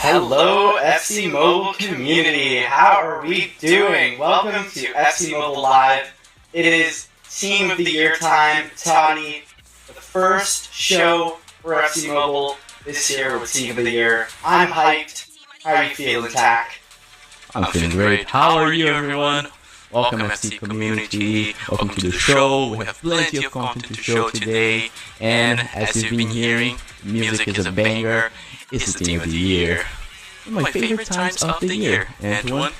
Hello, FC Mobile community. How are we doing? Welcome to FC Mobile Live. It is Team of the Year time. Toddy, the first show for FC Mobile this year with Team of the Year. I'm hyped. How are you feeling, Tack? I'm feeling great. How are you, everyone? Welcome, FC community. Welcome to the show. We have plenty of content to show today. And as you've been hearing, music is a banger. It's the Team of the Year. One of my favorite times of the year. Antoine?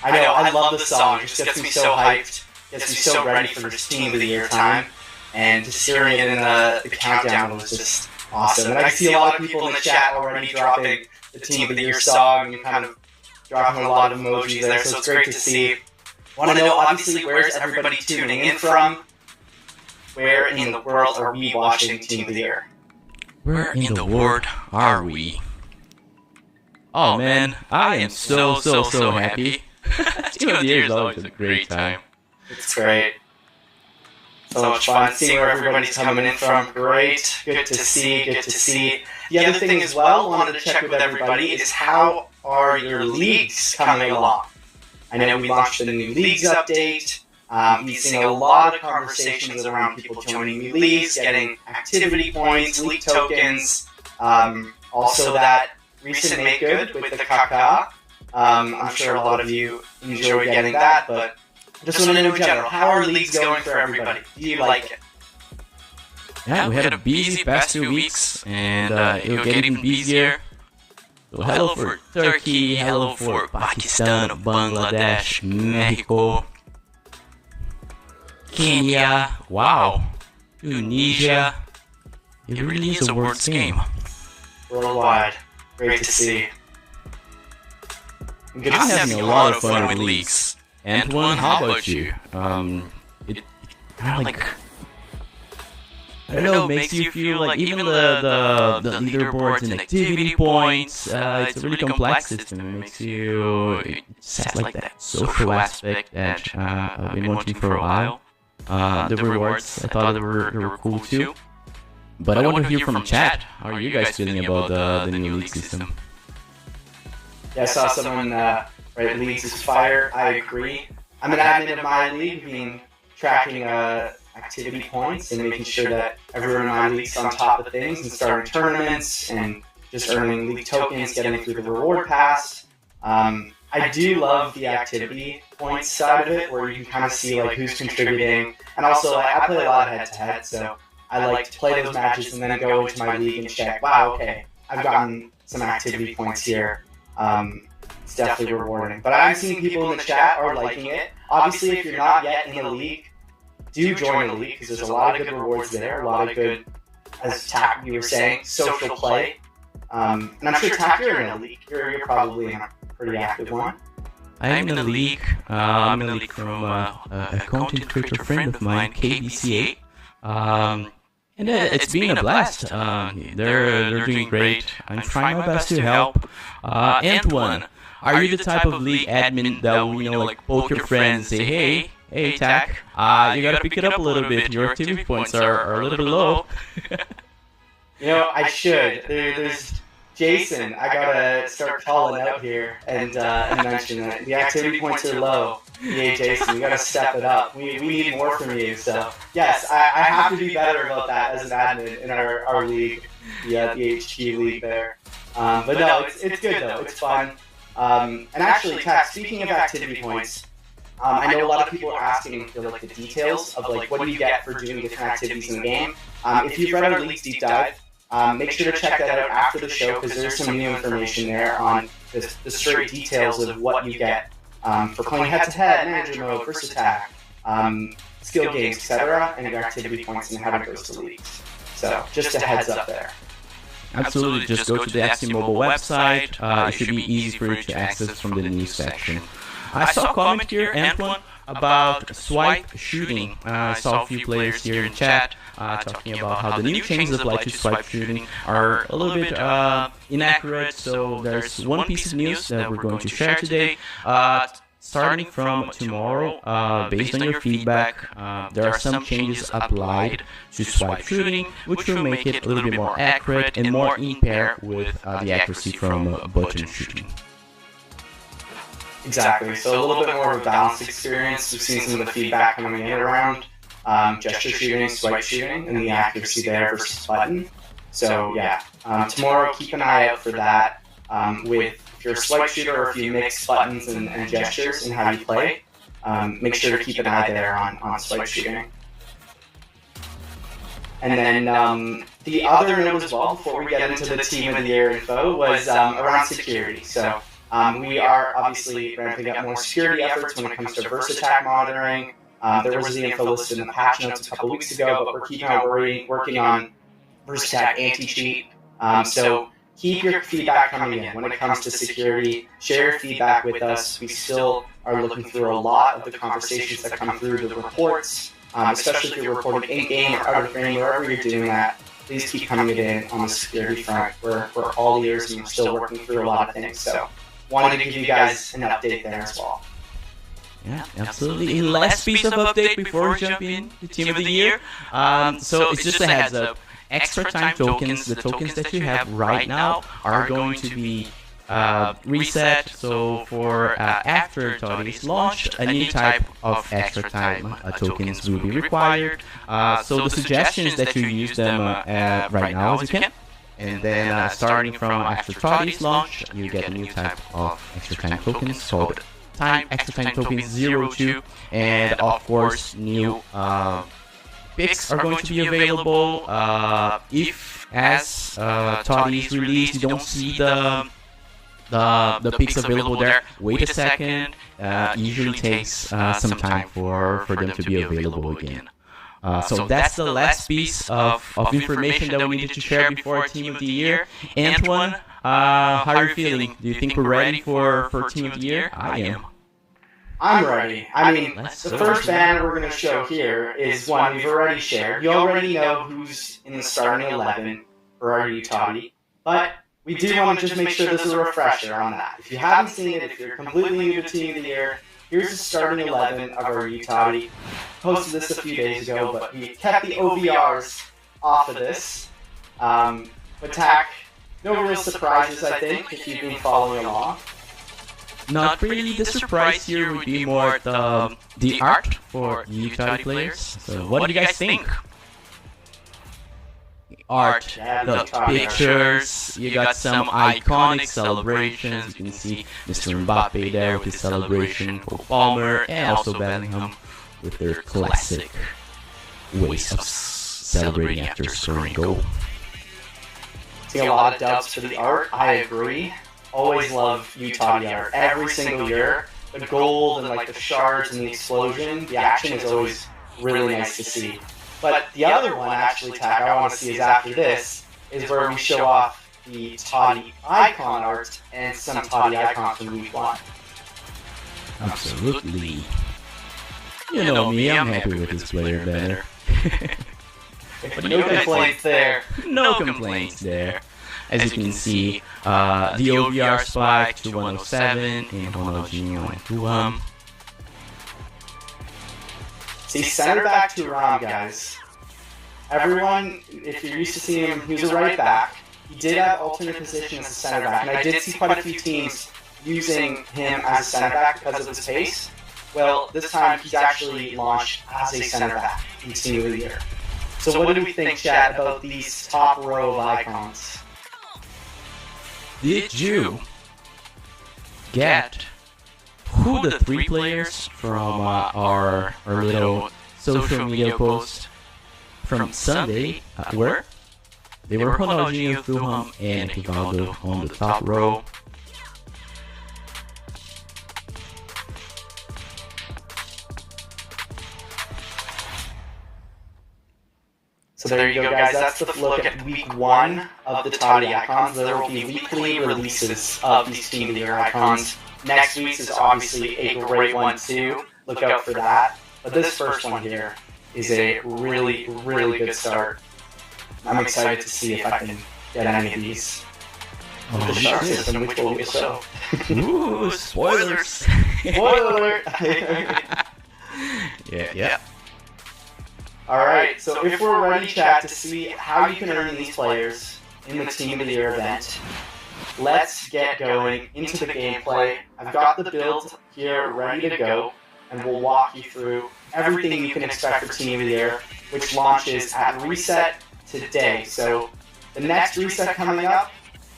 I know, I love the song. It just gets me so hyped. Gets me so ready for this Team of the Year time. And just hearing it in the countdown was just awesome. And I see a lot of people in the chat already dropping the Team of the Year song and kind of dropping a lot of emojis there, so it's great to see. Want to know, obviously, where's everybody tuning in from? Where in the world are we watching Team of the Year? Where in the world are we? Oh man, I am so happy. Team of the Year is always a great time. It's great. So much fun seeing where everybody's coming in from. Great. Good to see. The other thing as well, wanted to check with everybody, is how are your leagues coming along? I know we launched a new leagues update. We've seen a lot of conversations around people joining new leagues, getting activity points, league tokens. Also that recent Make Good with the Kaka. I'm sure a lot of you enjoy getting that, but I just want to know in general, how are leagues going for everybody? Do you like it? Yeah, we had a busy past 2 weeks, and it'll get even busier. So hello for Turkey, hello for Pakistan, Bangladesh, Mexico, Kenya, wow, Tunisia. It really is a world's game. Worldwide. Great to see. I'm having a lot of fun with leagues. Antoine, how about you? It kind of like, I don't know, makes you feel like even the leaderboards and activity points, it's a really complex system. It makes you, it has like that social aspect that I've been wanting for a while. The rewards, I thought they were cool too. But I want to hear from chat. How are you guys feeling about the new league system? Yeah, I saw someone write leagues is fire. I agree. I'm an admin of my league, being tracking activity points and making sure that everyone in my league's on top of things and starting tournaments and just earning league tokens, getting through the reward pass. I do love the activity points side of it, where you can kind of see like who's contributing, and also I play a lot of head-to-head, so I like to play those matches and then go into my league and check, wow, okay, I've gotten some activity points here. It's definitely rewarding. But I'm seeing people in the chat are liking it. Obviously, if you're not yet in the league, do join the league, because there's a lot of good rewards there, a lot of good, as Tack, you were saying, social play. And I'm sure, Tack, you're in a league. You're probably in a pretty active one. I am in a league. I'm in a league from a content creator friend of mine, KBCA. And it's been a blast. They're doing great. I'm trying my best to help. Antoine, are you the type of league admin that will, like poke your friends and say, hey, Tack, you gotta pick it up a little bit. Your activity points are a little bit low. I should. There's Jason. I gotta start calling out here and mention that the activity points are low. Yeah, Jason, you gotta step it up. We need more from you. So yes, I have to be better about that as an admin in our league, the HQ league there. But no, it's good though. It's fun. And actually, Tack, speaking of activity points, I know a lot of people are asking for like the details of like what do you get for doing different activities in the game. If you've read our league's deep dive, make sure to check that out after the show, because there's some new information there on the straight details of what you get for playing head-to-head, manager mode, first attack, skill games, etc., and your activity points and how it goes to leagues. So just a heads up there. Absolutely, just go to the FC Mobile website. It should be easy for you to access from the news section. I saw a comment here, Antoine, about swipe shooting. I saw a few players here in chat talking about how the new changes applied to swipe shooting are a little bit inaccurate. So there's one piece of news that we're going to share today. starting from tomorrow, based on your feedback, there are some changes applied to swipe shooting, which will make it a little bit more accurate and more in pair with the accuracy from button shooting. Exactly. So a little bit more of a balanced experience. We've seen some of the feedback coming in around gesture shooting, swipe shooting, and the accuracy there versus button. So yeah, tomorrow keep an eye out for that. If you're a swipe shooter or if you mix buttons and gestures in how you play, make sure to keep an eye there on swipe shooting. And then the other note as well, before we get into the Team of the Year info, was around security. So we are obviously ramping up more security efforts when it comes to VersaTac monitoring. There was the info listed in the patch notes a couple weeks ago, but we're keeping on working on VersaTac anti-cheat. So keep your feedback coming in when it comes to security. Share your feedback with us. We still are looking through a lot of the conversations that come through the reports, especially if you're reporting in-game or out of game, wherever you're doing that. Please keep coming in on the security front. We're all ears and we're still working through a lot of things. So wanted to give you guys an update there as well. Yeah, absolutely. A last piece of update before we jump in the Team of the Year. So it's just a heads up. Extra time tokens, the tokens that you have right now, are going to be reset. So for after Toddy's launched, a new type of extra time tokens will be required. So the suggestion is that you use them right now as you can. And then starting from after Toddy's launch, you get a new type of extra time tokens called extra time tokens 02, and of course new picks are going to be available. If as Toddy is released you don't see the picks available there, wait a second. Usually takes some time for them to be available again. So that's the last piece of information that we needed to share before Team of the Year. Antoine, how are you feeling? Do you think we're ready for Team of the Year? I am. I'm ready. I mean, the first banner we're going to show here is one we've already shared. You already know who's in the starting 11 for our Utah, but we do want to just make sure this is a refresher on that. If you haven't seen it, if you're completely new to Team of the Year, here's the starting 11 of our Utah. Posted this a few days ago, but we kept the OVRs off of this. But TAC, no real surprises, I think, if you've been following along. Not really. The surprise here would be more the art for Utah players. So what do you guys think? Art, the pictures, you got some iconic celebrations. You can see Mr. Mbappe there with his celebration, for Palmer, and also Bellingham with their classic ways of celebrating after scoring a goal. See a lot of dubs for the art, I agree. Always love Utah art. Every single year, the gold and like the shards and the explosion, the action is always really nice to see. But the other one, actually, TAC, I want to see is after this, is where we show off the Toddy icon art and some Toddy icons from week 1. Absolutely. You know me, I'm happy with this player banner. But no complaints there. No complaints there. As you can see, the OVR spike to 107 and Ronaldinho and Thuram. See, center back to Thuram, guys. Everyone, if you're used to seeing him, he's a right back. He did have alternate position as a center back, and I did see quite a few teams using him as a center back because of his pace. Well, this time he's actually launched as a center back in Team of the Year. So what do we think, chat, about these top row of icons? Did you get who the 3 players from our little social media post from Sunday were? They were Ronaldinho, Thuram, and Rivaldo on the top row. So there you go, guys. That's the look at week 1 of the Toddy icons. There will be weekly releases of these Team of the Year icons. Next week's is obviously a great one too. Look out for that. But this first one here is a really, really good start. I'm excited to see if I can get any of these. The shark system, which will be so. Ooh, spoilers! Spoiler alert! Yeah. Alright, so if we're ready, chat, to see how you can earn these players in the Team of the Year event, let's get going into the gameplay. I've got the build here ready to go, and we'll walk you through everything you can expect for Team of the Year, which launches at reset today. So the next reset coming up,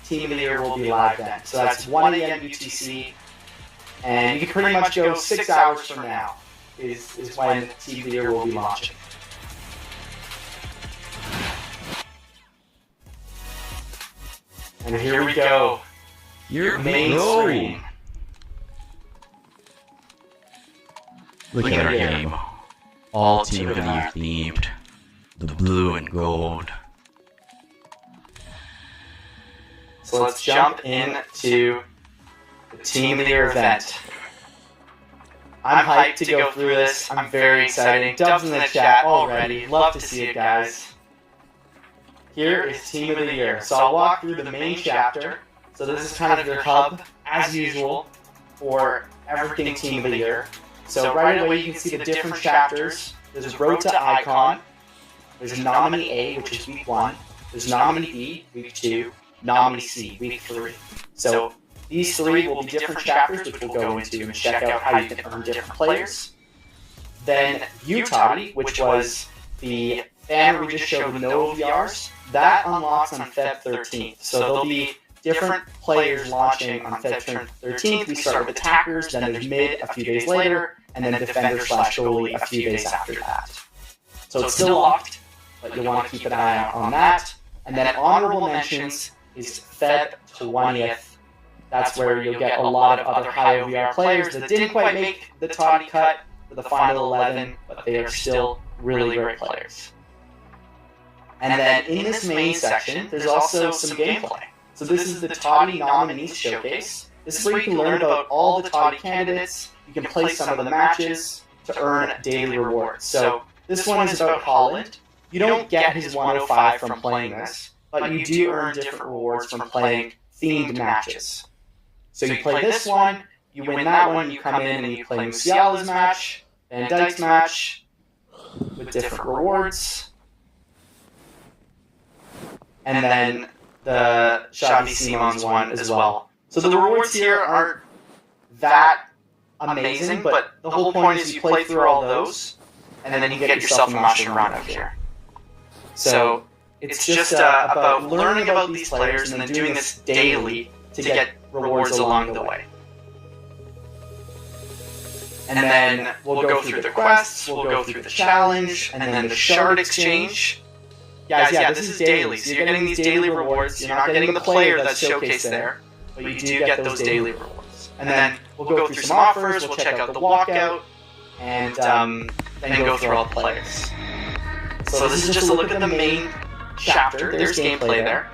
Team of the Year will be live then. So that's 1 a.m. UTC, and you can pretty much go 6 hours from now is when Team of the Year will be launching. And here we go. Your main screen. Look at our game. All Team of the Year themed. The blue and gold. So let's jump into the Team of the Year event. I'm hyped to go through this. I'm very excited. Dubs in the chat already. Love to see it, guys. Here is Team of the Year. So I'll walk through the main chapter. So this is kind of your hub, as usual, for everything Team of the Year. So right away you can see the different chapters. There's Road to Icon. There's Nominee A, which is week 1. There's Nominee B, week 2. Nominee C, week 3. So these 3 will be different chapters, which we'll go into and check out how you can earn different players. Then Utah, which was the banner we just showed with no VRs, that unlocks on Feb 13th. So there'll be different players launching on Feb 13th. We start with attackers, then there's mid a few days later, and then defender/goalie a few days after that. So it's still locked, but you'll want to keep an eye out on that. And then honorable mentions is Feb 20th. That's where you'll get a lot of other high OVR players that didn't quite make the Toddy cut for the final 11, but they are still really great players. And then in this main section, there's also some gameplay. So this is the Toddy Nominees Showcase. This is where you can learn about all the Toddy candidates. You can play some of the matches to earn daily rewards. So this one is about Holland. You don't get his 105 from playing this, but you do earn different rewards from playing themed matches. So you play this one, you win that one, you come in and you play Musiala's match, Van Dijk's match, with different rewards. And then the Xavi Simons one as well. So the rewards here aren't that amazing, but the whole point is you play through all those, and then you get yourself a Mascherano here. So it's just about learning about these players and then doing this daily to get rewards along the way. And then we'll go through the quests, we'll go through the challenge, and then the shard exchange. Guys, yeah, this is daily, so you're getting these daily rewards. You're not getting the player that's showcased there, but you do get those daily rewards. And then we'll go through some offers, we'll check out the walkout, and then go through all the players. So this is just a look at the main chapter. There's gameplay there.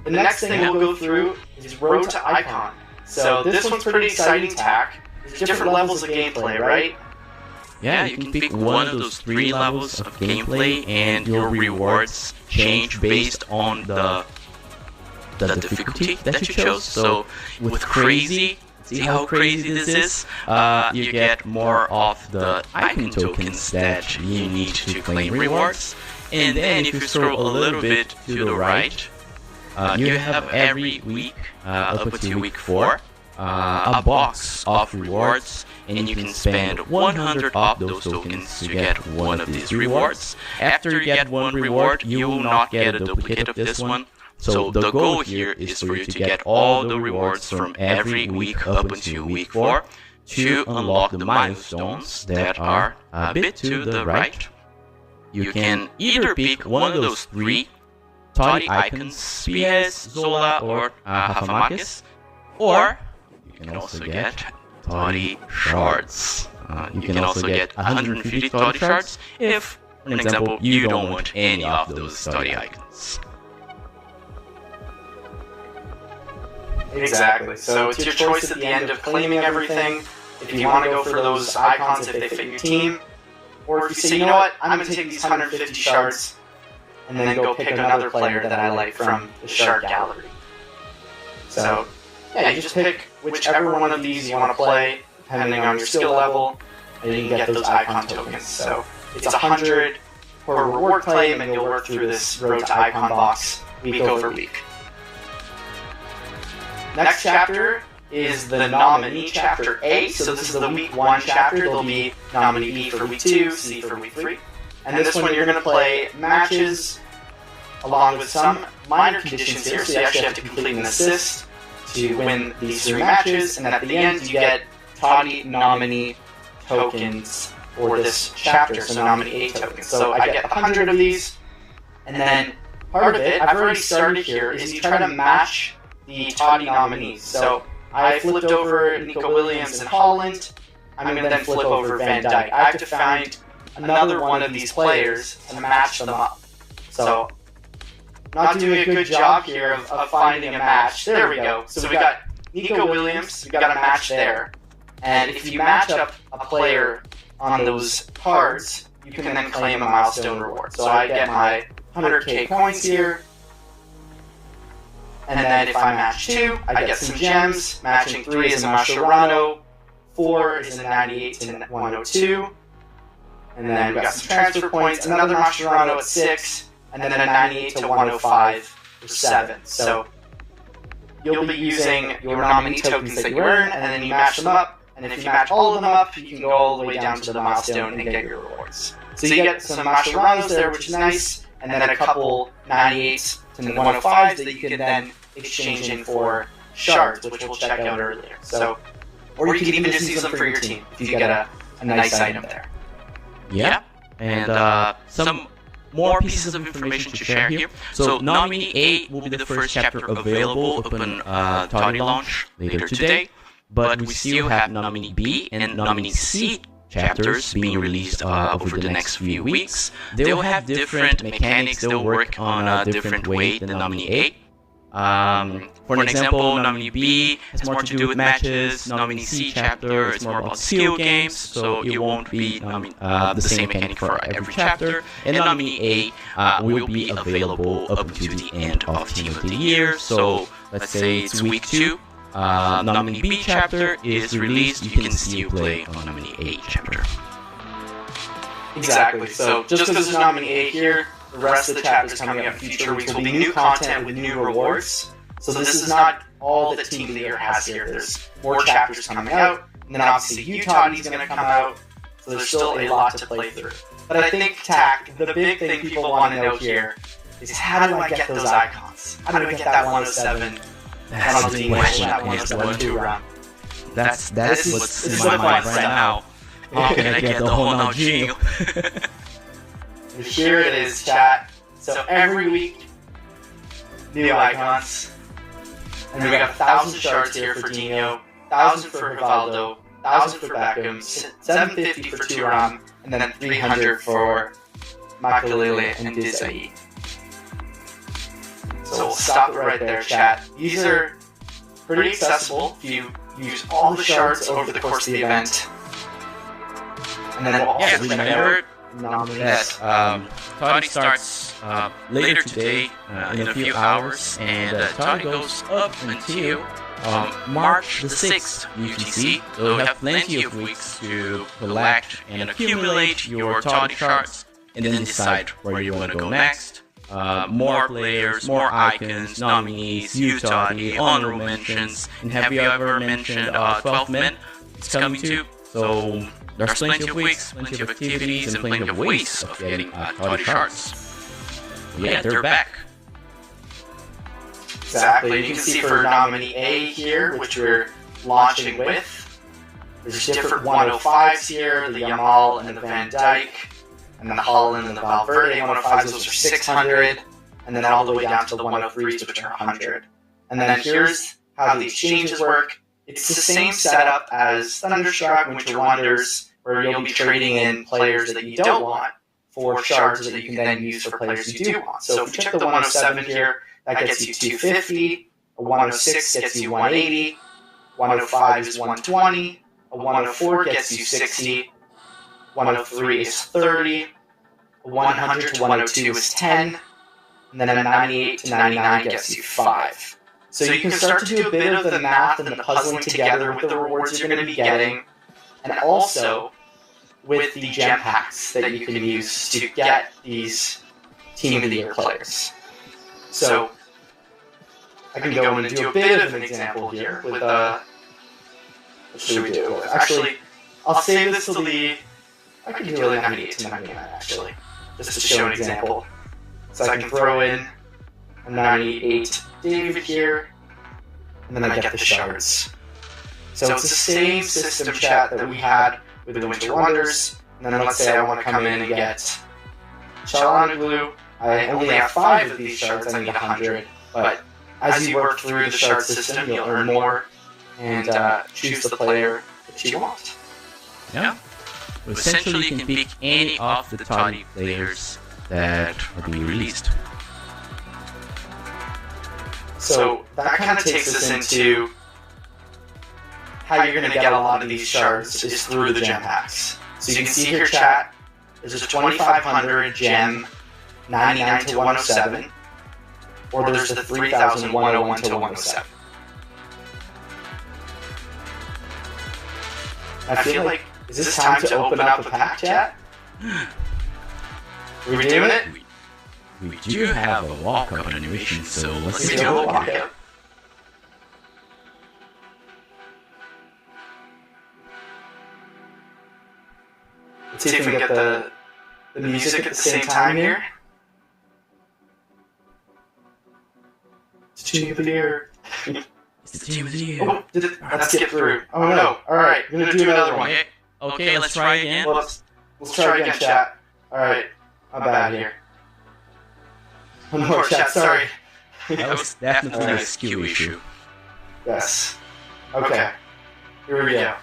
The next thing we'll go through is Road to Icon. So this one's pretty exciting tack. There's different levels of gameplay, right? Yeah, you can pick one of those 3 levels of gameplay, and your rewards change based on the difficulty that you chose. So with crazy, see how crazy this is? You get more of the icon tokens that you need to claim rewards. And then if you scroll a little bit to the right, you have every week, up until week 4, a box of rewards, and you can spend 100 of those tokens to get one of these rewards. After you get one reward, you will not get a duplicate of this one. So the goal here is for you to get all the rewards from every week up until week 4 to unlock the milestones that are a bit to the right. You can either pick one of those 3 Toddy icons, Pires, Zola, or Rafa Marquez, or you can also get Toddy shards. You can also get 150 Toddy shards if, for example, you don't want any of those Toddy icons. Exactly. So it's your choice at the end of claiming everything. If you want to go for those icons if they fit your team, or if you say, you know what, I'm going to take these 150 shards and then go pick another player that I like from the shard gallery. So, yeah, you just pick whichever one of these you want to play. depending on your skill level, and you can get those icon tokens. So it's 100 per reward claim, and you'll work through this road to icon box week over week. Next chapter is the nominee chapter A. So this is the week 1 chapter. There'll be nominee B for week 2, C for week 3. And this one you're going to play matches along with some minor conditions here. So you actually have to complete an assist to win these 3 matches. And at the end you get Toddy nominee tokens for this chapter. So nominee 8 tokens. So I get 100 of these. And then part of it, I've already started here, is you try to match the Toddy nominees. So I flipped over Nico Williams and Holland. I'm going to then flip over Van Dijk. I have to find another one of these players and match them up. So, not doing a good job here of finding a match. There we go. So we got Nico Williams, we got a match there. And if you match up a player on those cards, you can then claim a milestone reward. So I get my 100k coins here. And then if I match 2, I get some gems. Matching 3 is a Mascherano. 4 is a 98 to 102. And then we got some transfer points. Another Mascherano at 6. And then a 98 to 105 for 7. So you'll be using your nominee tokens that you earn, and then you match them up. And if you match all of them up, you can go all the way down to the milestone and get your rewards. So you get some Mascheranos there, which is nice. And then a couple 98s to 105s that you can then exchange in for shards, which we'll check out earlier. So, or you can even just use them for your team if you get a nice item there. Yeah, and some more pieces of information to share here. So nominee A will be the first chapter available upon Toddy launch later today, but we still have nominee B and nominee C chapters being released over the next few weeks. They'll have different mechanics, they'll work on a different way than nominee A. For an example, nominee B has more to do with matches, nominee C chapter is more about skill games, so it won't be the same mechanic for every chapter, and nominee A will be available up until the end of Team of the Year, so let's say it's week 2. Nominee B chapter is released, you can still play on nominee A chapter. Exactly, so just because there's nominee A here, the rest of the chapters coming up in future weeks will be new content with new rewards. So this is not all that Team of the Year has here. There's more chapters coming out, and then obviously Utah's going to come out, so there's still a lot to play through. But I think, Tack, the big thing people want to know here is how do I get those icons? How do I get that 107? That's the question. That 102 round. That's what's in my mind right now. How can I get the Ronaldinho? Here it is, chat. So every week, new icons. And we got 1,000 shards here for Dino, 1,000 for Rivaldo, 1,000 for Beckham, 750 for Thuram, and then 300 for Makelele and Desai. So we'll stop it right there, chat. These are pretty accessible if you use all the shards over the course of the event. And then we'll also remember nominees. Toddy starts later today in a few hours, and Toddy goes up until March the 6th UTC. So you'll have plenty of weeks to collect and accumulate your Toddy shards, and then decide where you want to go next. More players, more icons, nominees, Utoddy, honorable mentions, and have you ever mentioned 12 men? It's coming too. So there's plenty of weeks, plenty of activities, and plenty of ways of getting Toddy shards. Yeah, they're back. Exactly. You can see for nominee A here, which we're launching with. There's different 105s here, the Yamal and the Van Dijk, and the Holland and the Valverde 105s, those are 600, and then all the way down to the 103s, which are 100. And then here's how the exchanges work. It's the same setup as Thunderstruck, Winter Wonders, where you'll be trading in players that you don't want for shards that you can then use for players you do want. So if you check the 107 here, that gets you 250, a 106 gets you 180, 105 is 120, a 104 gets you 60, 103 is 30, a 100 to 102 is 10, and then a 98 to 99 gets you 5. So you can start to do a bit of the math and the puzzling together with the rewards you're going to be getting. and also with the gem packs that you can use to get these Team of the Year players. So I can go in and do a bit of an example here with what should we do? Actually, I'll save this till the. I can do a 98 to 99 actually, just to show an example. So I can throw in a 98 David here, and then I get the shards. So it's the same system, chat, that we had with the Winter Wonders. And then let's say I want to come in and get Chalanoglu. I only have 5 of these shards, I need 100. But as you work through the shard system, you'll earn more and choose the player that you want. Yeah. Well, essentially, you can pick any of the toddy players that are being released. So that kind of takes us into how you're going to get a lot of these shards is through the gem packs. So you can see here, chat, there's a 2500 gem, 99 to 107, or there's the 3101 to 107. I feel like, is this time to open up a pack, chat? Are we doing it? We do have a walkout animation, so let's do do a it. walkout. Let's see if we can get the music at the same time here. It's Team of the Year. It's the Team of the Year. Oh, let's get through. Oh no! All right, we're gonna do another one. Okay, let's try again. Let's try again, chat. All right, I'm bad here. One more, chat. Sorry. That was definitely a skill issue. Yes. Okay. Here we go.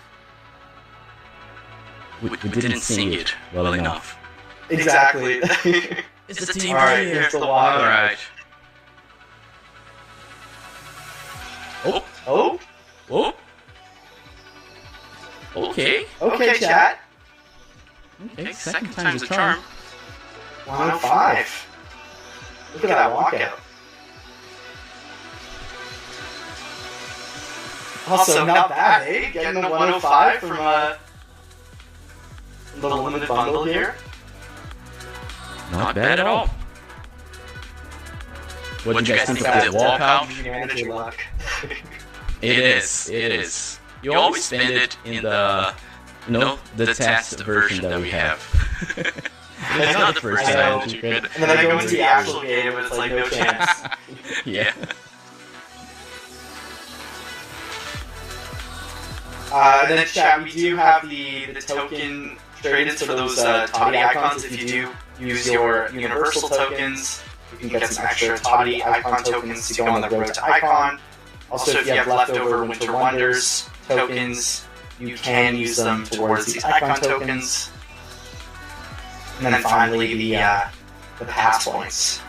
We didn't sing it well enough. Exactly. It's the Team All of the right, Year. here's the walkout. Alright. Oh. Oh. Oh. Okay. Okay, chat. Okay, second time's a charm. 105. Look at that walkout. Also, not bad, eh? Getting a 105 from the limited bundle here. Not bad at all. What do you guys think of that walkout? Manager luck. It is. You always spend it in the, the test version that we have. It's not the first time that you could. And then I go into the actual game and it's like no chance. Yeah. And then chat, we do have the token traded for those Toddy icons. If you do use your universal tokens, you can get some extra Toddy icon tokens to go on the road to icon. Also, if you have leftover Winter Wonders tokens, you can use them towards these icon tokens. And then finally, the pass points.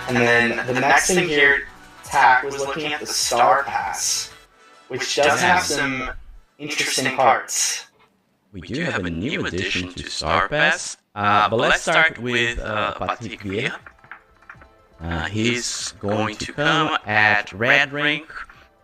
And then the next thing here, TAC was looking at the Star Pass, which does have some interesting parts. We do have a new addition to Star Pass, but let's start with Patrick Vieira. He's going to come at Red Rank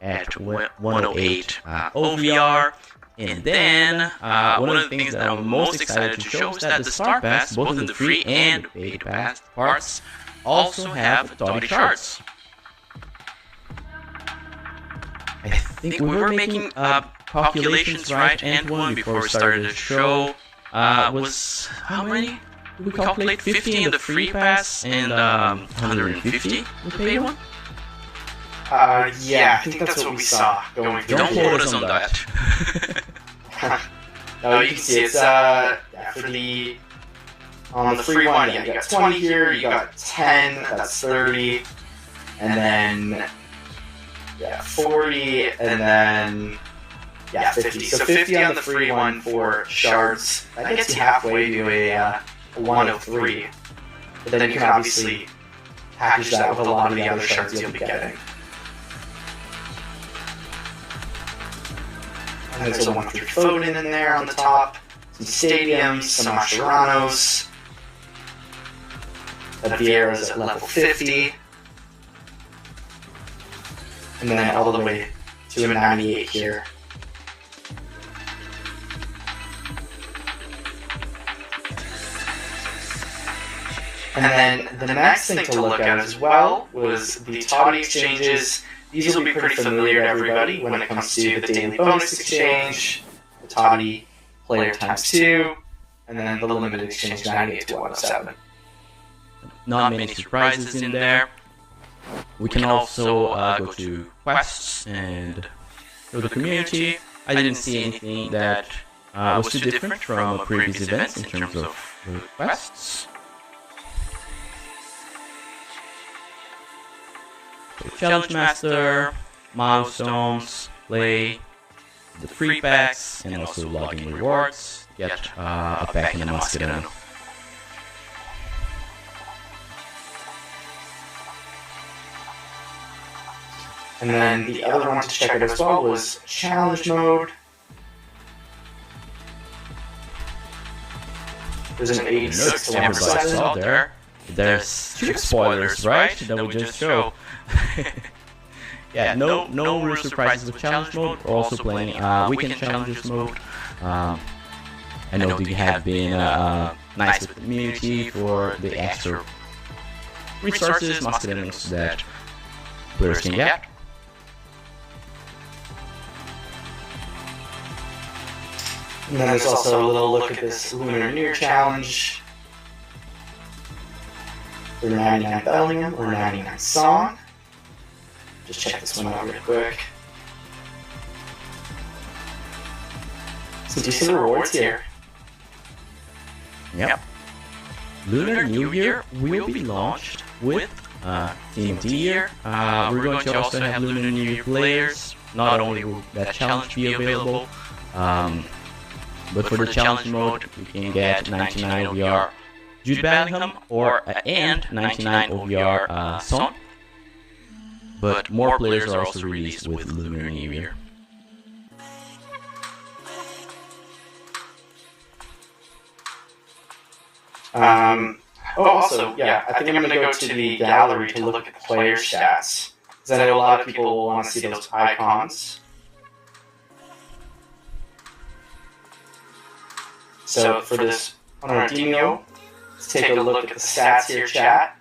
at 108 OVR, and then one of the things that I'm most excited to show is that the Star Pass, both in the free and paid pass parts, also have Toddy shards. I think we were making calculations right, and one before we started the show was how many? Did we calculate 50 in the free pass and 150 in the paid one? Yeah, I think that's what we saw going through. Don't quote us on that. No, you can see it's for the on the free one, yeah, you got 20 here, you got 10, that's 30, and then 40, and then 50. So 50 on the free one for shards. That gets you halfway to a 103. But then you can obviously package that with a lot of the other shards you'll be getting. And there's a 1-3 Foden in there on the top, some stadiums, some Mascherano's. Vieira's at level 50. and then all the way to a 98 here. And then the next thing to look at as well was the Toddy exchanges. These will be pretty familiar to everybody when it comes to the daily bonus exchange, the Toddy player ×2, and then the limited exchange 98 to 107. Not many surprises in there. We can also go to quests and go to community. I didn't see anything that was too different from previous events in terms of quests. So Challenge Master, milestones, play, the free packs, and also login rewards. Get a pack in a Mascherano. And then the other one to check out as well was challenge mode. There's an 86 to 1%. Out there. There's 2 spoilers, right? That we just show. Yeah, no real surprises with challenge mode. We're also playing weekend challenges mode. I know they have been nice with the community for the extra resources, Masqueranos that players can get. And then there's also a little look at this Lunar New Year challenge. For 99 Bellingham or 99 Song. Just check this one out real quick. Some decent rewards here. Yep. Lunar New Year will be launched with Team of the Year. We're going to also have Lunar New Year players. Not only will that challenge be available, but for the challenge mode, you can get 99 OVR Jude Bellingham and 99 OVR Son. But more players are also released with Lunar New Year. Also, yeah, I think I'm going to go to the gallery to look at the player stats. Because I know a lot of people will want to see those icons. So for this Ronaldinho, let's take a look at the stats here, chat.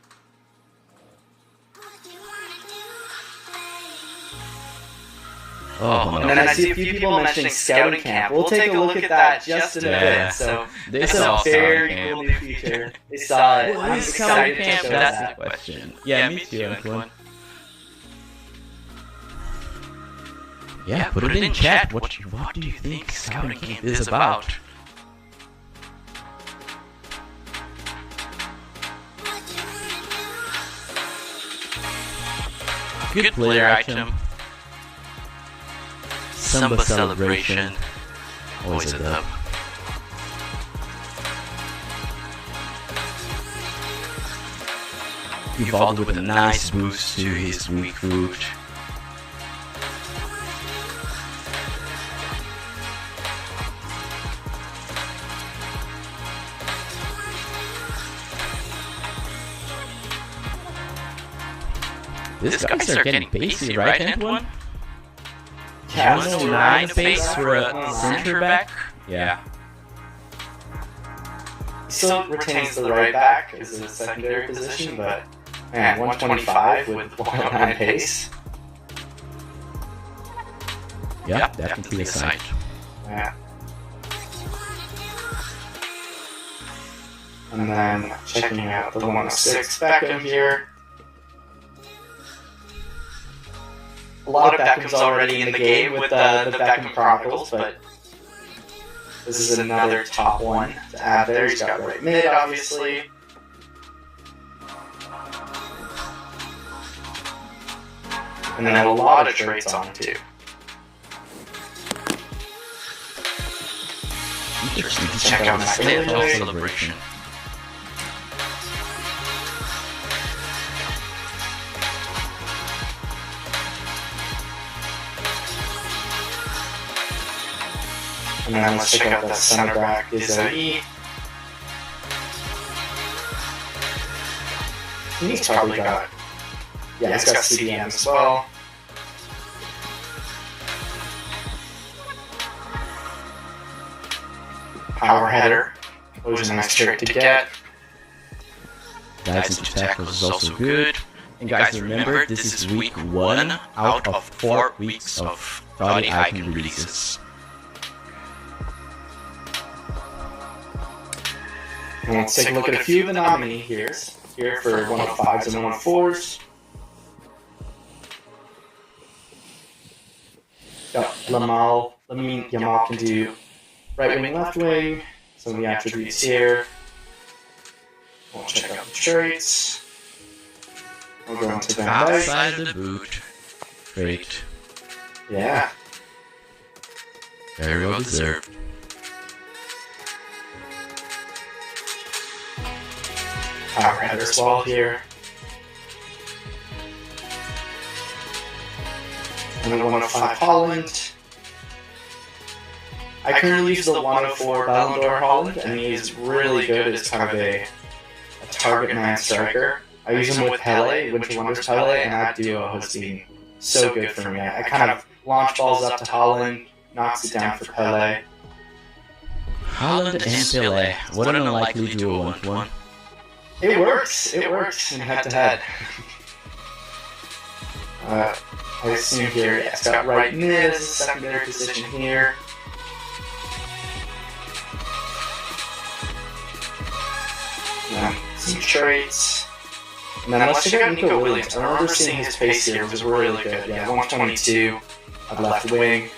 Oh, and then I see a few people mentioning scouting camp. We'll take a look at that just in a bit. So this is a very cool new feature. They saw it. I'm excited to show That's that. the question. Yeah, me too, Antoine. Yeah, put it in chat. What do you think scouting camp is about? Good player item. Samba celebration. Always a dub. Evolved with a nice boost to his recruit. These guys are getting pacey, right, Antoine? Yeah, 109 pace for a center back? Yeah. He still retains the right back as a secondary position, but man, 125 with 109 pace. Yeah, definitely a sight. Yeah. And then checking out the 106 Beckham here. A lot of Beckham's already in the game with the Beckham Chronicles, but this is another top one to add there. He's got right mid, obviously. And then a lot of traits on him, too. Interesting. Check out my Little celebration. And then let's check out that center back is E. He's probably got, yeah, he's got CDM as well. power header. Always a nice trait to get. Dives into tackles is also good. And guys, remember, this is week 1 out of 4 weeks of Toddy icon releases. And let's take a look at a few of the nominee here for 105s and 104s. Got Lamine Yamal can do right wing, left wing. Some of the attributes here. We'll check out the traits. We'll go into Van Dijk. Outside of the boot. Great. Yeah. Very well deserved. Power header as well here. And then 105 Holland. I currently use the 104 Ballon d'Or Holland, and he's really good as kind of a target man striker. I use him with Pele, Winter Wonders Pele, and that duo has been so good for me. I kind of launch balls up to Holland, knocks it down for Pele. Holland and Pele. What an unlikely duo 1-1. It works in head-to-head. I assume here, yeah, it's got right mid as a secondary position here. Some traits. And then let's check out Nico Williams. I remember seeing his pace here, it was really good. Yeah, 122 at left wing.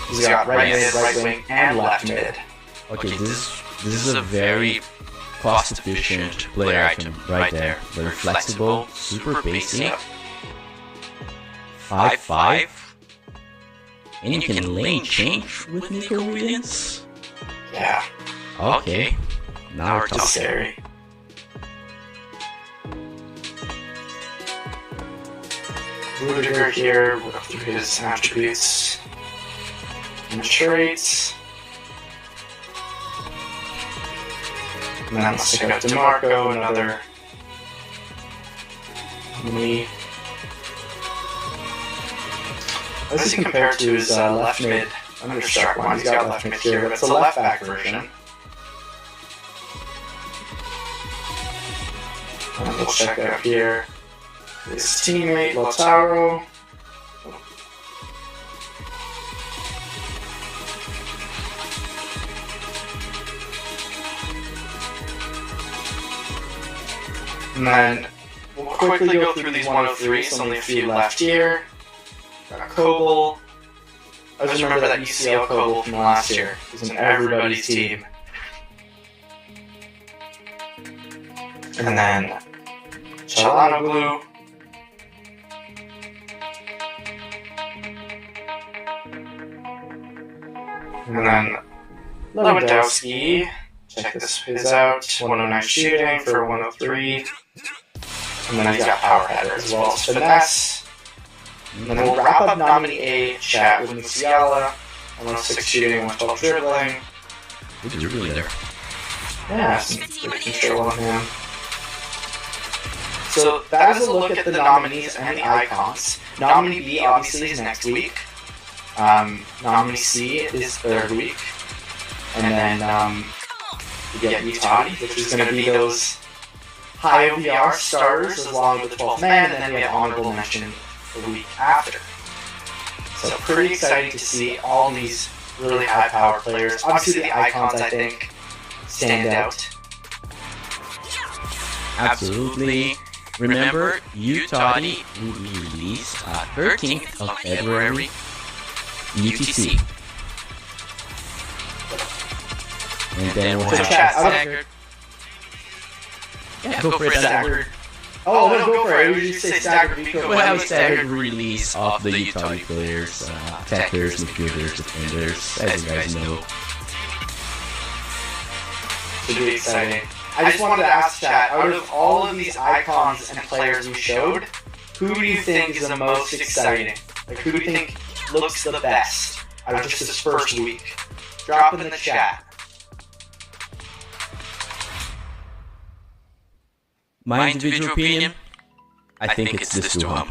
He's got right mid, right wing, and left mid. Okay, this is a very cost-efficient player item right there. Very flexible, super basic. 5-5. And you can lane change with Nico Williams? Yeah. Okay. Now we're talking. Scary. Rudiger here, we'll go through his attributes and traits. And then let's check out DeMarco, another nominee. How does he compare to his left mid Understruck one? He's got left mid here, but it's a left back version. And we'll check out here his teammate Lautaro. And then we'll quickly go through these 103s, only a few left here. Got Kobel. I just remember that UCL Kobel from last year. He was in everybody's team. And then Çalhanoğlu. And then Lewandowski. Check his out. 109 shooting for 103. And then he's got power header as well as finesse. And then we'll wrap up nominee A chat with Musiala. 106 shooting, 112 dribbling. Good dribbling there. Yeah, some good control on him. So that is a look at the nominees and the icons. Nominee B obviously is next week. Nominee C is third week. And then we get Utani, which is going to be those high OVR starters along with the 12th man, and then we have honorable mention the week after. So pretty exciting to see all these really high power players. Obviously the icons, I think, stand out. Absolutely. Remember, UTODY will be released on 13th of February, UTC. And then we'll have Staggered. Yeah, go for it, Staggered. Oh, no, go for it. You say Staggered. We'll have a staggered release of the UTODY players, attackers, midfielders, defenders, as you guys know. Should be exciting. I just wanted to ask chat, out of all of these icons and players we showed, who do you think is the most exciting? Like, who do you think looks the best out of just this first week? Drop it in the chat. My individual opinion, I think it's this duo.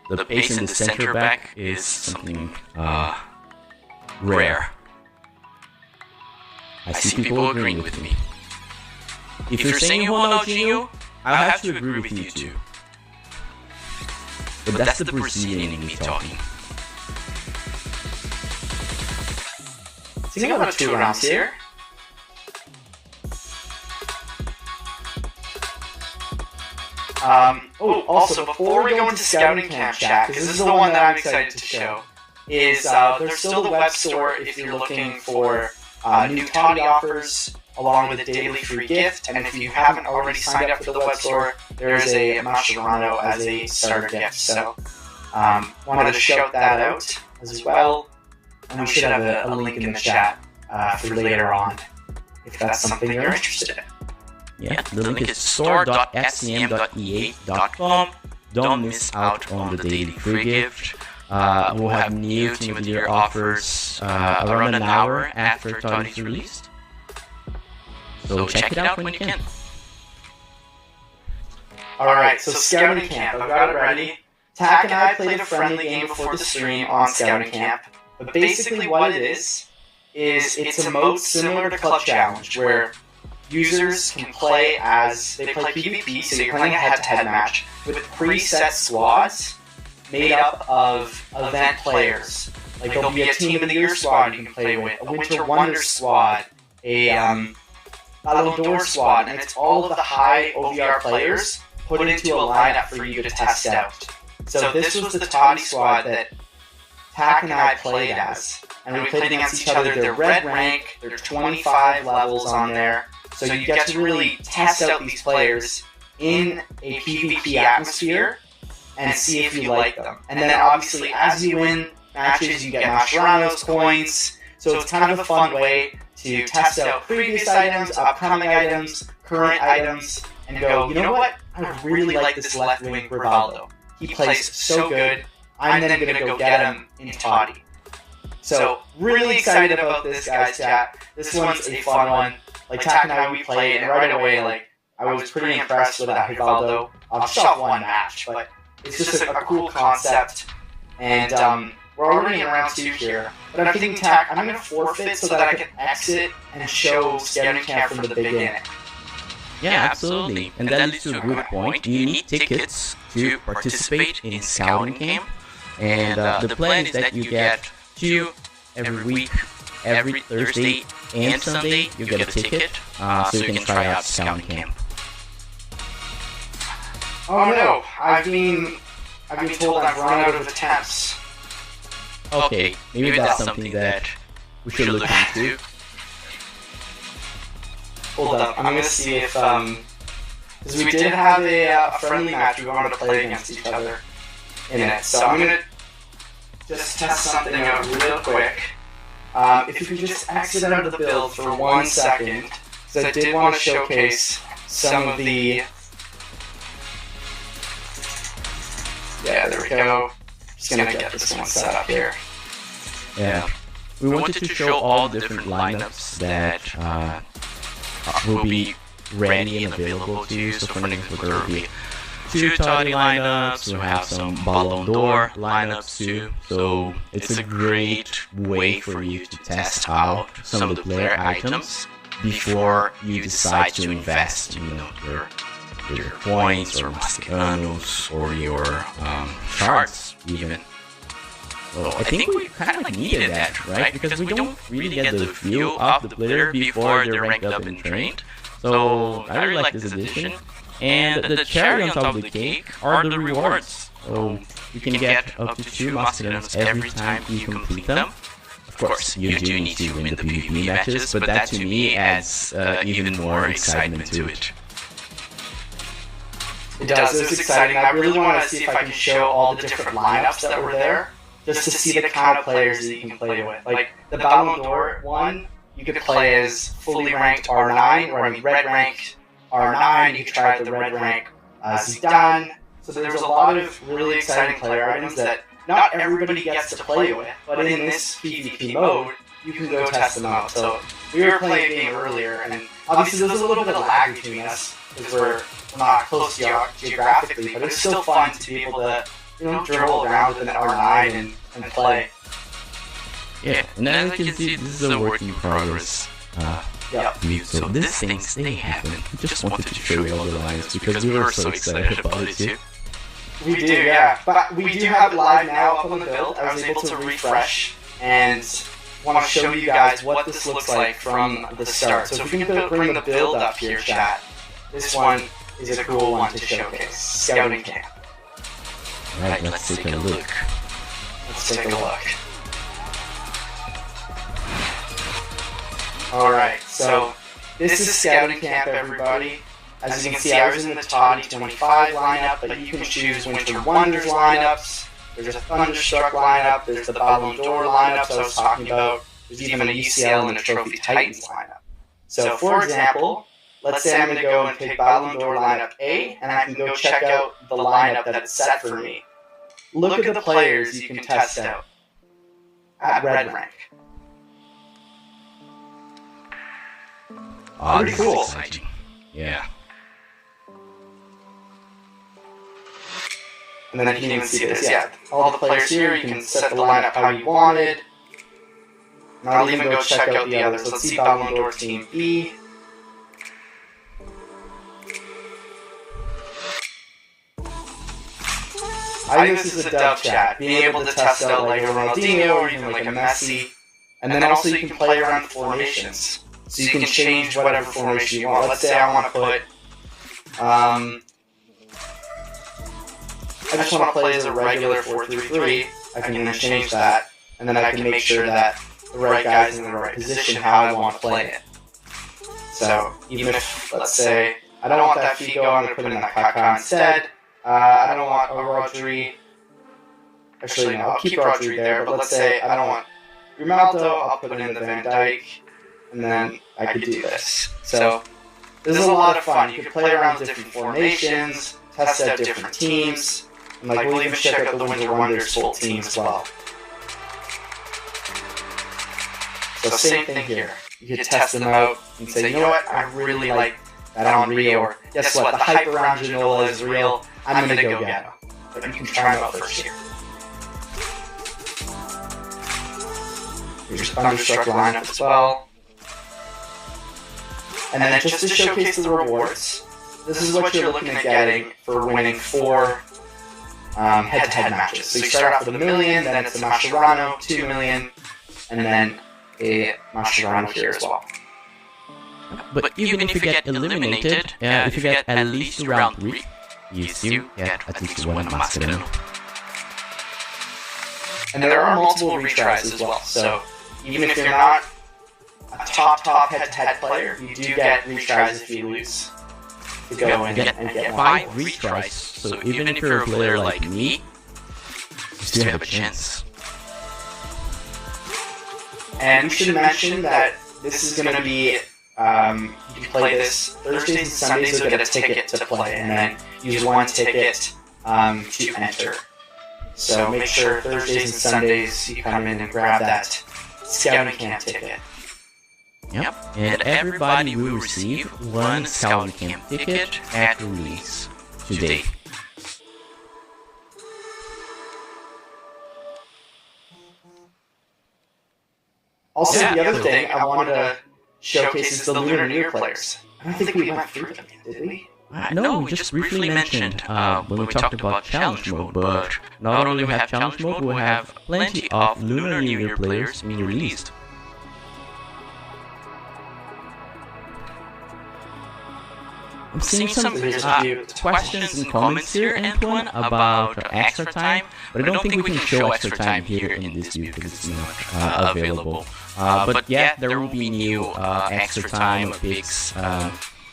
The pace in the center back is something rare. I see people agreeing with me. If you're saying Ronaldinho, I'll have to agree with you too. But that's the Brazilian in me talking. So you got 2 rounds here. Also, before we go into scouting camp chat, because this is the one that I'm excited to show, is there's still the web store if you're looking for new toddy offers along with a daily free gift. And if you haven't already signed up for the web store, there's a Mascherano as a starter gift. So wanted to shout that out as well. And we should have a link in the chat for later on if that's something you're interested in. Yeah, the link is store.fcm.ea.com. Don't miss out on the daily free gift. We'll have new Team of the Year offers around an hour after Toddy is released. So check it out when you can. Alright, so Scouting Camp, I've got it ready. Tak and I played a friendly game before the stream on Scouting Camp. But basically what it is it's a mode similar to Club Challenge, where users can play as, they play PvP, so you're playing a head-to-head match, with preset squads made up of event players. Like there'll be a Team of the Year squad you can play with, a Winter Wonder squad, a Ballon d'Or squad, and it's all of the high OVR players put into a lineup for you to test out. So this was the Toddy squad that Tak and I played as, and we played against each other. They're red rank, there's 25 levels on there. So you get to really test out these players in a PvP atmosphere and see if you like them. And then obviously as you win matches, you get Mascherano's coins. So it's kind of a fun way to test out previous items, upcoming items, current items, and go, you know what? I really like this left wing Rivaldo. He plays so good. I'm then going to go get him in Toddy. So really excited about this, guys, chat. This one's a fun one. Like, Tak and I, we played, and right away, like, I was pretty impressed with that Rivaldo. I've shot one match, but it's just a cool concept. And we're already in round 2 here. But I'm thinking, Tak, I'm going to forfeit so that I can exit and show Scouting Camp from the beginning. Yeah, absolutely. And that leads to a good point. You need tickets to participate in Scouting Camp. And the plan is that you get 2 every week. Every Thursday and Sunday, you get a ticket, so you can try out Scouting Camp. Oh no, I've been told I've run out of attempts. Okay, maybe that's something that we should look into. Hold up, I'm gonna see if, because we did have a friendly match we wanted to play against each other in it, so I'm gonna just test something out real quick. If you can just exit out of the build for 1 second, because I did want to showcase some of the... Yeah, there we go. Just gonna get this one set up here. Yeah. We wanted to show all the different lineups that will be ready and available to you. So for instance, there will be 2 Toddy lineups, we'll have some Ballon d'Or lineups too. So it's a great way for you to test out some of the player items before you decide to invest, your points or Mascherano's or your shards even. So I think we kind of needed that, right? Because we don't really get the feel of the player before they're ranked up and trained. So I really like this edition. And the cherry on top of the cake are the rewards. So you can get up to 2 Mascherano's every time you complete them. Of course, you do need to win the PvP matches, but that to me adds even more excitement to it. It does, it was exciting. I really want to see if I can show all the different lineups that were there, just to see the kind of players that you can play with. Like, the Ballon d'Or one, you could play as fully ranked R9, or red ranked R9, you could try out the red rank Zidane. So there's a lot of really exciting player items that not everybody gets to play with, but in this PvP mode, you can go test them out. So we were playing a game earlier, and obviously there's a little bit of lag between us, because we're not close geographically, but it's still fun to be able to, dribble around with an R9 and play. Yeah, and as you can see, this is a work in progress. So this things, they happen. We just wanted to show you all the lines because we were so excited about it too. We do, yeah. But we do have it live now up on the build. I was able to refresh and want to show you guys what this looks like from the start. So if we can bring the build up here, chat, this one is a cool one to showcase. Scouting Camp. Alright, let's take a look. Let's take a look. Alright, so this is Scouting Camp, everybody. As you can see, I was in the Toddy 25 lineup, but you can choose Winter Wonders lineups. There's a Thunderstruck lineup, there's the Ballon d'Or lineups I was talking about. There's even a UCL and a Trophy Titans lineup. So, for example, let's say I'm going to go and pick Ballon d'Or lineup A, and I can go check out the lineup that it's set for me. Look at the players you can test out at Red Rank. Oh, this is cool. Exciting. Yeah. And then you can even see this, yeah. All the players here, you can set the lineup how you wanted. And I'll even go check out the others. Let's see Ballon d'Or Team E. I think this is a dub chat, being able to test out like a Ronaldinho or even like a Messi. And then also you can play around formations. So you can change whatever formation you want. Let's say I want to put, I just want to play as a regular 4-3-3. I can then change that, and then I can make sure that the right guy's in the right position how I want to play it. So even if, let's say, I don't want that Figo, I'm going to put in that Kaká instead. I don't want a Rodri. Actually, no, I'll keep Rodri there, but let's say I don't want Ronaldo, I'll put in the Van Dijk. And then I could do this. So this is a lot of fun. You can play around with different formations, test out different teams, and like we'll even check out the Winter Wonders full team as well. So same thing here. You could test them out and say, you know what, I really like that Henry, or guess what, the hype around Ginola is real. I'm gonna go get him. But you can try him out first here. Here's Thunderstruck lineup as well. And then just to showcase the rewards, this is what you're looking at getting for winning 4 head-to-head matches. So you start off with $1 million, then it's a Mascherano, $2 million, and then a Mascherano here as well. But even if you get eliminated, if you get at least round 3, you still get at least 1 Mascherano. And there are multiple retries as well, so even if you're not a top head-to-head player, you do get retries if you lose. To go in and get 5 retries, so even if you're a player like me, you still have a chance. And we should mention that this is going to be, you can play this Thursdays and Sundays, you'll get a ticket to play, and then use 1 ticket to enter. So make sure Thursdays and Sundays you come in and grab that Scouting Camp ticket. Yep, and everybody will receive 1 Scouting Camp ticket at release today. Also, the other thing I wanted to showcase is the Lunar New Year players. I don't think we went through them, did we? No, we just briefly mentioned when we talked about Challenge Mode, but not only we have Challenge Mode, we have plenty of Lunar New Year players being released. I'm seeing some questions and comments here, Antoine, about extra time, but I don't think we can show extra time here in this view because it's not available. But yeah, there will be new extra time picks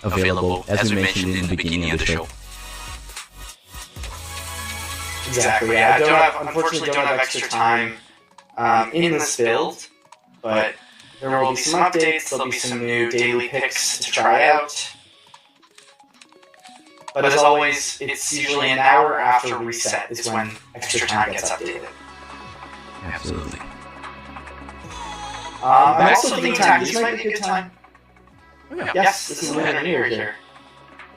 available, as we mentioned in the beginning of the show. Exactly, yeah. Unfortunately, don't have extra time in this build, but there will be some updates, there'll be some new daily picks to try out. But as always, it's usually an hour after reset is when extra time gets updated. Absolutely. I'm also thinking this might be a good time. Yes, this is Lunar New Year here.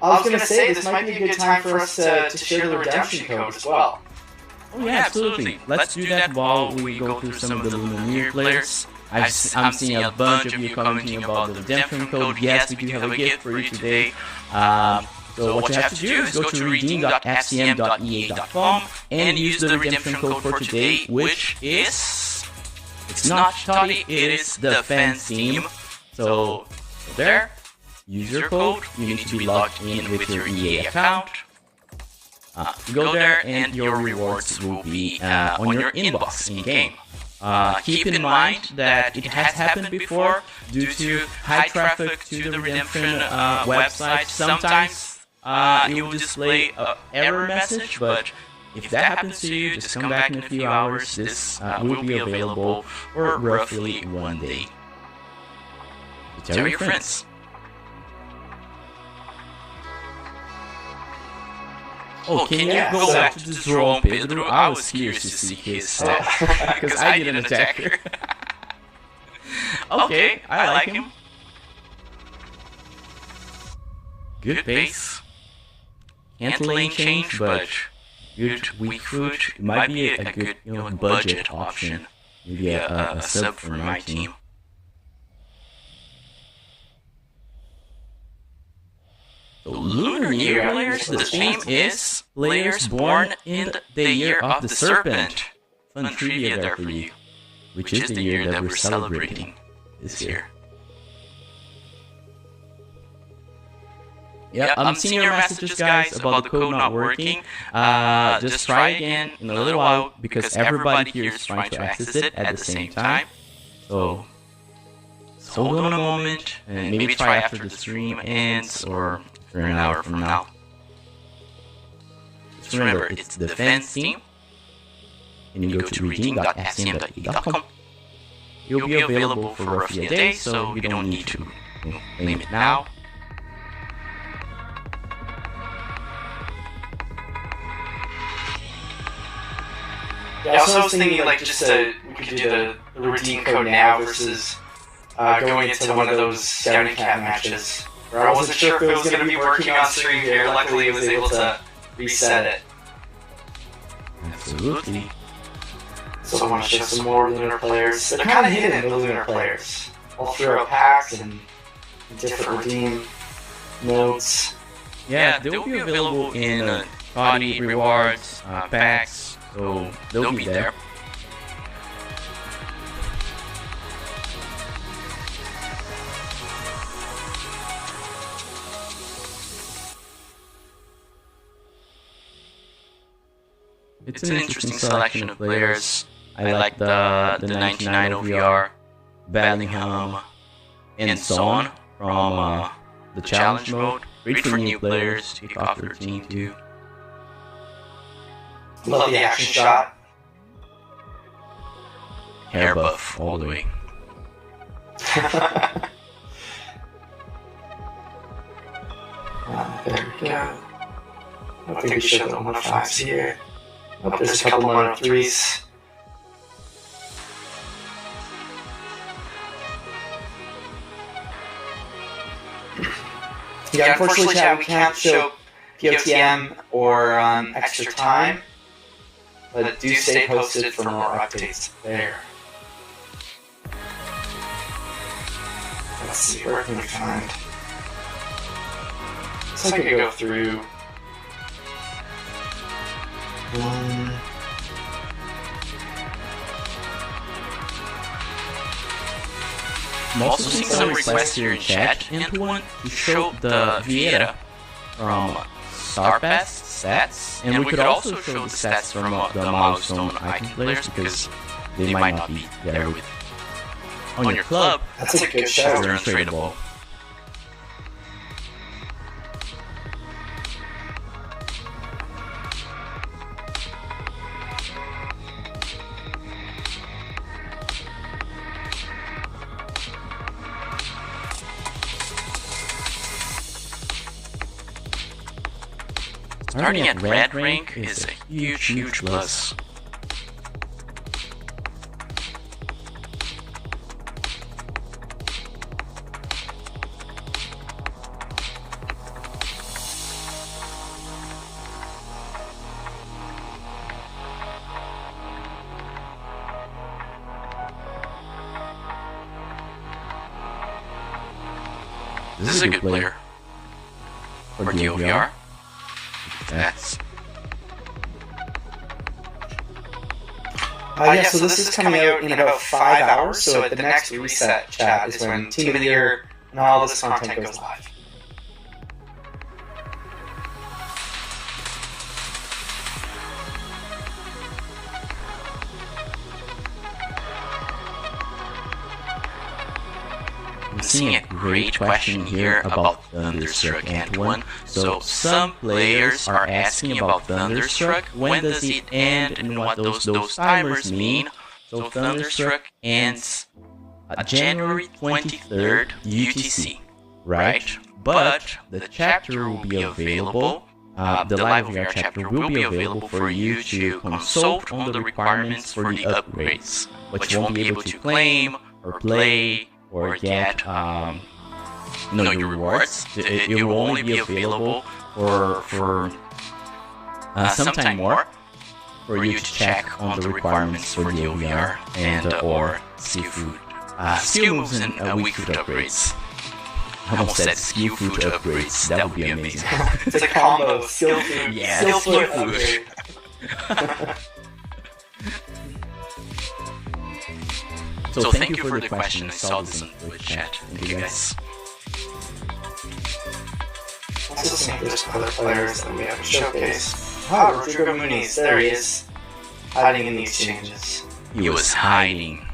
I was going to say, this might be a good time for us to share the redemption code as well. Oh yeah, absolutely. Let's do that while we go through some of the Lunar players. I'm seeing a bunch of you commenting about the redemption code. Yes, we do have a gift for you today. So what you have to do is go to redeem.fcm.ea.com and use the redemption code for today, which is... It's not Toddy, it is the fans team. So there, use your code. You need to be logged in with your EA account. Go there and your rewards will be on your inbox in-game. Keep in mind that it has happened before due to high traffic to the Redemption website. Sometimes it will display an error message, but if that happens to you, just come back in a few hours. This will be available for roughly 1 day. So tell your friends. Oh, can you go back to the João Pedro? I was curious to see his because I didn't attack her. Okay, I like him. Good base. Can't lane change, but good weak foot. It might be a good, budget option. Maybe a sub for my team. So Lunar New Year players, the theme is players born in the year of the serpent. Fun trivia there for you, which is the year that we're celebrating this year. Yeah, I'm seeing your messages, guys, about the code not working. Just try again in a little while because everybody here is trying to access it at the same time. So just hold on a moment and maybe try after the stream ends or for an hour from now. Just remember, it's the fans team. And you go to redeem.fcm.ea.com. You'll be available for roughly a day, so you don't need to claim it now. Yeah, also I was thinking like just we could do the redeem code now versus going into one of those scouting cat matches. Where I wasn't sure if it was going to be working on stream here. Luckily, it was able to reset it. Absolutely. So I want to show some more Lunar players. They're kind of hidden, the Lunar players. All throughout packs and different redeem modes. Yeah, they'll be available in body rewards, packs, so they'll be there. It's an interesting selection of players. I like the 99 OVR, Bellingham, and so on from the challenge mode. Great for new players to kick off their team too. Love the action shot. Hair buff all the way. There we go. I think we should have 105s here. Oh, there's a couple more 3s. Yeah, unfortunately, chat, we can't show POTM or extra time, but do stay posted for more updates there. Let's see, where can we find? Looks like I could go through. I'm also seeing some requests here in chat, Antoine, to show the Vieira from Star Pass stats, and we could also show the stats from the milestone item players because they might not be there with on your club. That's a good show. They're untradeable. Starting at red rank is a huge plus. This is a good player. For DOVR. That's... Yeah, so this is coming out in about 5 hours, so at the next reset chat is when Team of the Year and all this content goes live. I'm seeing a great question here about Thunderstruck, Antoine. So some players are asking about Thunderstruck. When does it end and what those timers mean? So Thunderstruck ends January 23rd UTC, right? But the chapter will be available. The live VR chapter will be available for you to consult on the requirements for the upgrades, but you won't be able to claim or play or get your rewards. It will only be available for some time more for you to check on the requirements for the OVR and or skill moves and weak food upgrades. I almost said skill food upgrades. That would be amazing. It's a combo of skill food, yeah, skill food. So thank you for the question. I saw this in the chat. Thank you guys. I also think there's other players that we haven't showcased. Oh, Rodrigo Muniz, there he is. Hiding in these changes. He was hiding.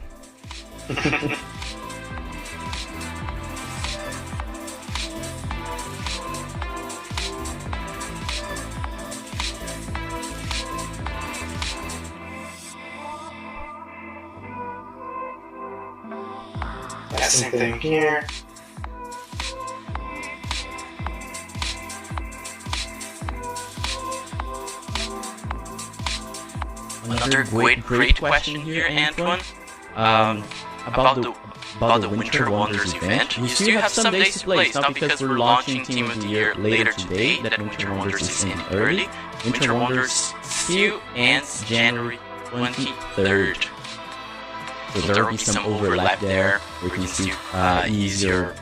Same thing here. Another great question here, Antoine. About the Winter Wonders event. You still have some days to play. It's not because we're launching Team of the Year later today that Winter Wonders is in early. Winter Wonders still ends January 23rd. So there will be some overlap there. We can see easier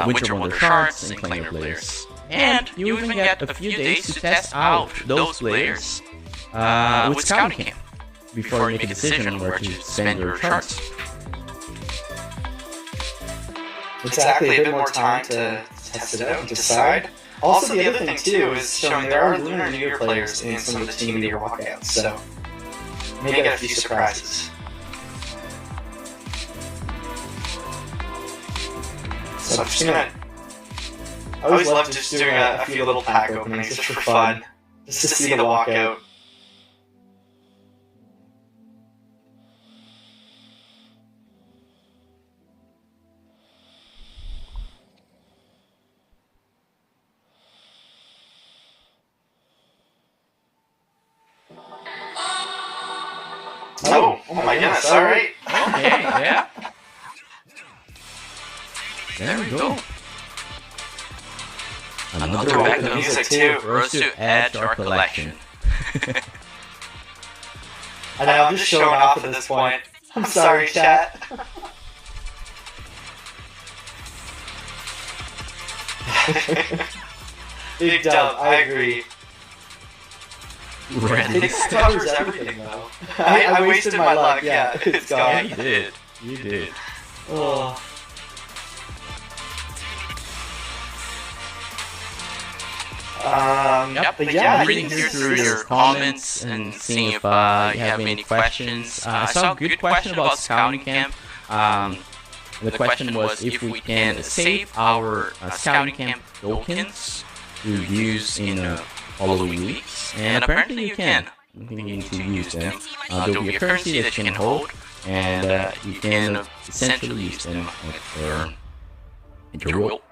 Winter Wonder shards and claim your players. And you even get a few days to test out those players with Scouting Camp before you make a decision on where to spend your shards. Exactly, a bit more time to test it out and decide. Also, the other thing too is showing there are Lunar New Year players in some of the Team of the Year walkouts, so may get a few surprises. So I'm just gonna... I always love just doing a few little pack openings just for fun, just to see the walkout. Oh my goodness, alright. Okay, yeah. There we go. Another background music too for us to add to our collection. I know, I'm just showing off at this point. I'm sorry, chat. Big dub, I agree. It covers everything though. I wasted my luck, yeah, it's gone. Yeah, you did. You did. Oh. But yeah, I'm reading through your comments and seeing if you have any questions. I saw a good question about Scouting Camp. The question was if we can save our Scouting Camp tokens to use in following weeks, and apparently you can. You need to use them. There will be a currency that you can hold, and you can essentially use them for your roll.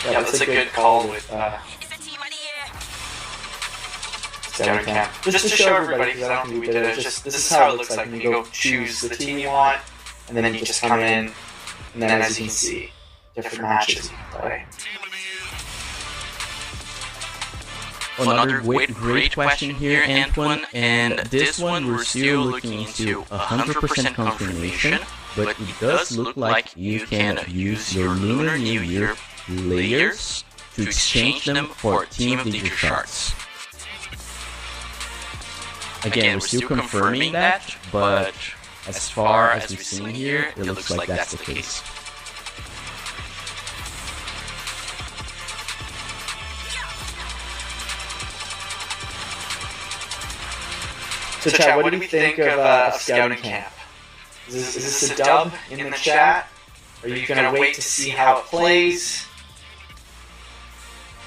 Yeah, that's a good call with Scouting Camp. Just to show everybody, because I don't think we did it, just this is how it looks like when you go choose the team you want, and then you just come in, and then as you can see, different matches you can play. Another great question here, Antoine, and this one we're still looking into 100% confirmation, but it does look like you can use your Lunar New Year layers to exchange them for Team of the Year shards. Again, we're still confirming that, but as far as we've seen here, it looks like that's the case. So, Chad, what do we think of Scouting Camp? Is this a dub in the chat? Are you going to wait to see how it plays?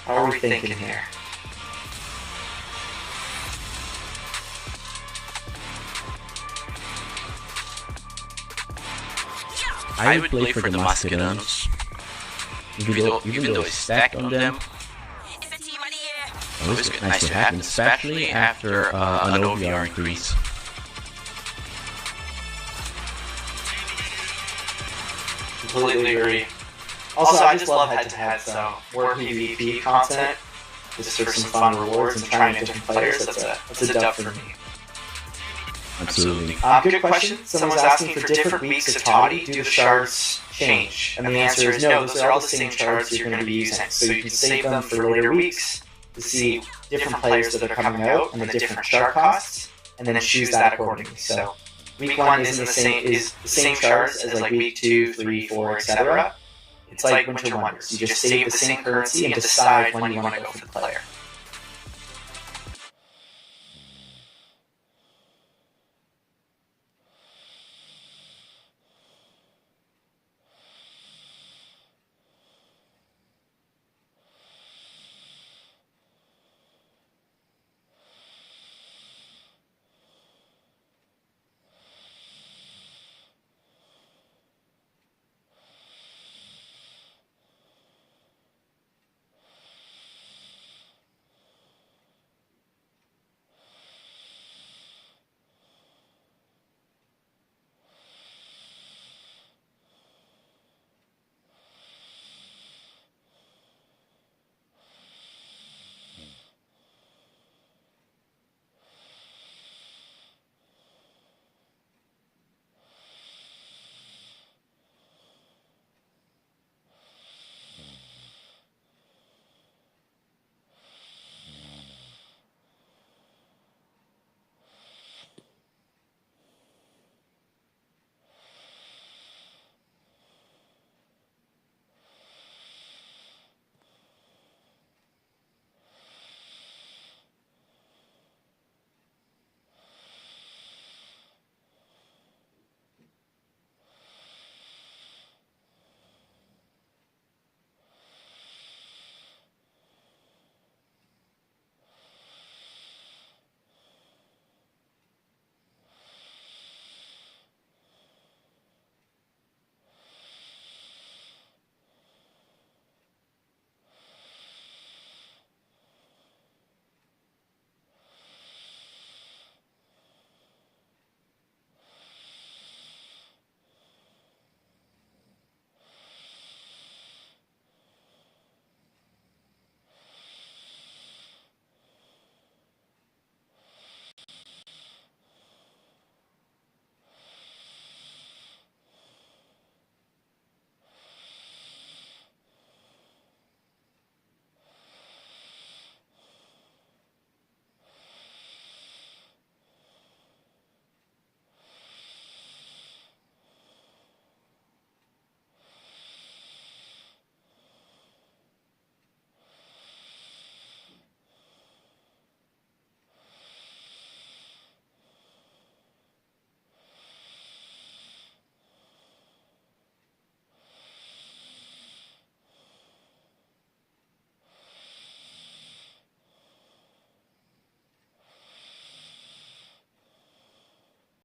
How are we thinking here? I would play for the Mastodons, even though I stacked on them. It was nice to happen, especially after an OVR increase. Completely agree. Also, I just love head-to-head, so more PvP content, just for some fun rewards and trying different players, that's a dub for me. Absolutely. Good question. Someone's asking for different weeks of Toddy, do the shards change? And the answer is no, those are all the same shards you're going to be using. So you can save them for later weeks to see different players that are coming out and the different shard costs, and then choose that accordingly. So week 1 is the same shards as like week 2, 3, 4, etc. It's like Winter Wonders. You just save the same currency and decide when you want to go for the player.